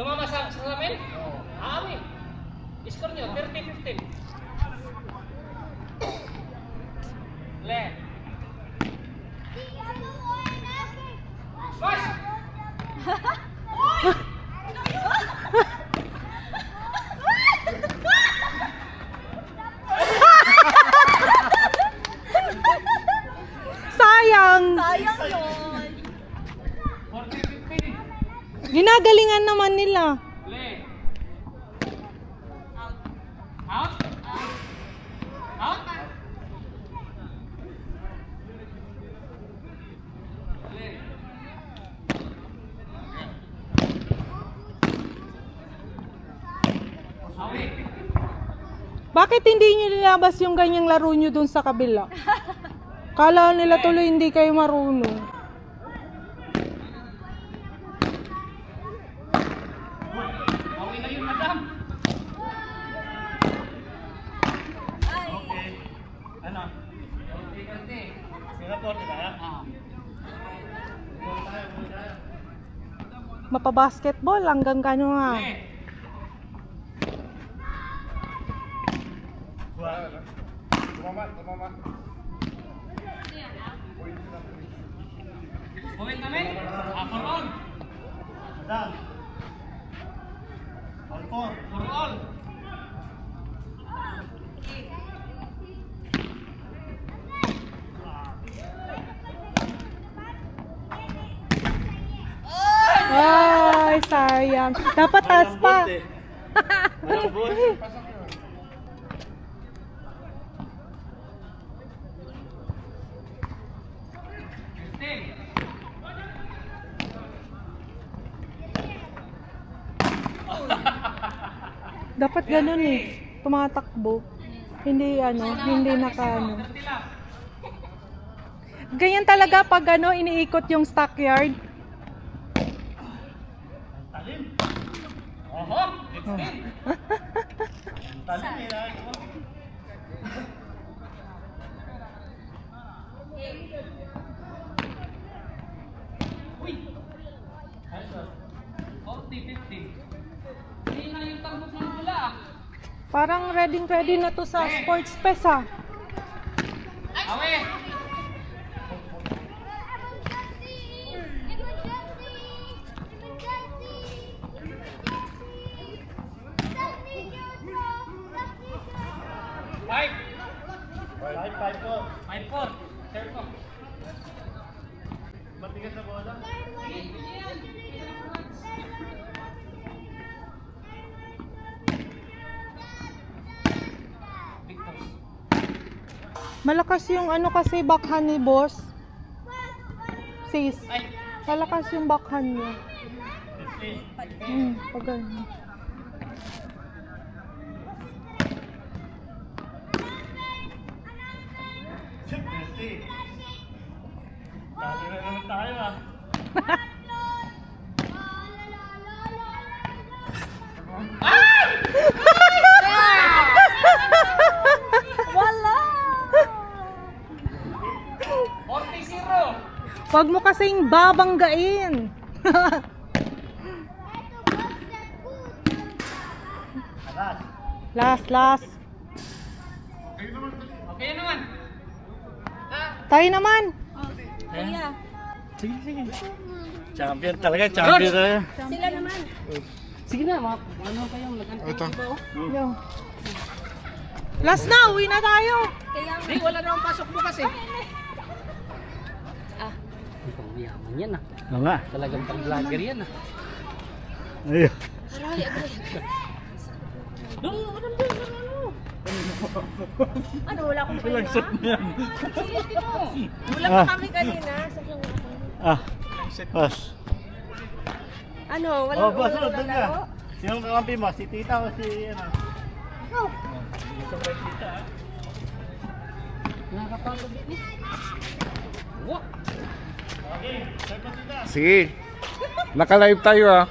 Tumama sa amin? Oo. Amin. Score nyo, 30-15. Le. Mas! Sayang! Sayang yun! 40-15. Ginagalingan naman nila. Le. Out? Out? Le. Awi. Bakit hindi nyo nilabas yung ganyang laro nyo dun sa kabila? Kala nila tuloy hindi kayo marunong. Awi na yun, madam. Okay. Ano? Konti-konti. Singapore, di ba? Mapabasketball hanggang kano nga. Le. Tumama. Point namin? For all. Madam. Alpor. For all. Ay, sayang. Dapat taas pa. Malambot. Dapat ganun eh. Tumatakbo. Hindi hindi nakaano. Ganyan talaga pag iniikot yung stockyard. Talim. Oho! Talim nila. Uy! 40-50. Hindi na yung tambok ng bula. Parang ready na to sa sports fest ah. Awe! Five! 5-4. 5-4. Third ko. Matigas na bola. Malakas yung kasi backhand ni boss. Sis. Ay! Malakas yung backhand niya. 15. Pag ganun. Dati na naman tayo ah. Wala! 40-0. Huwag mo kasing babanggain. Alas. Last. Okay naman. Tayo naman. Kuya, Sige. Champion talaga, champion tayo. sila naman. Sige na, ano kayong nag-antay ba? Yo. Last na, uwi na tayo. Kaya Hindi, wala na akong pasok bukas eh. Ah. Ang yaman yan ah. Oo nga. Talagang pang-vlogger yan ah. Ayun. Aray, aray. Ano, wala akong Ilang pera? shot na yan. Wala pa kami kanina. Pas. Ano, wala Oh, boss, wala doon laro? ka. Sinong kakampi mo? Si tita o si ano? Oh. Gusto ko yung tita ah. Nakakapagod din eh. Wow! Okay, sir pa tita. Sige. Naka-live tayo ah.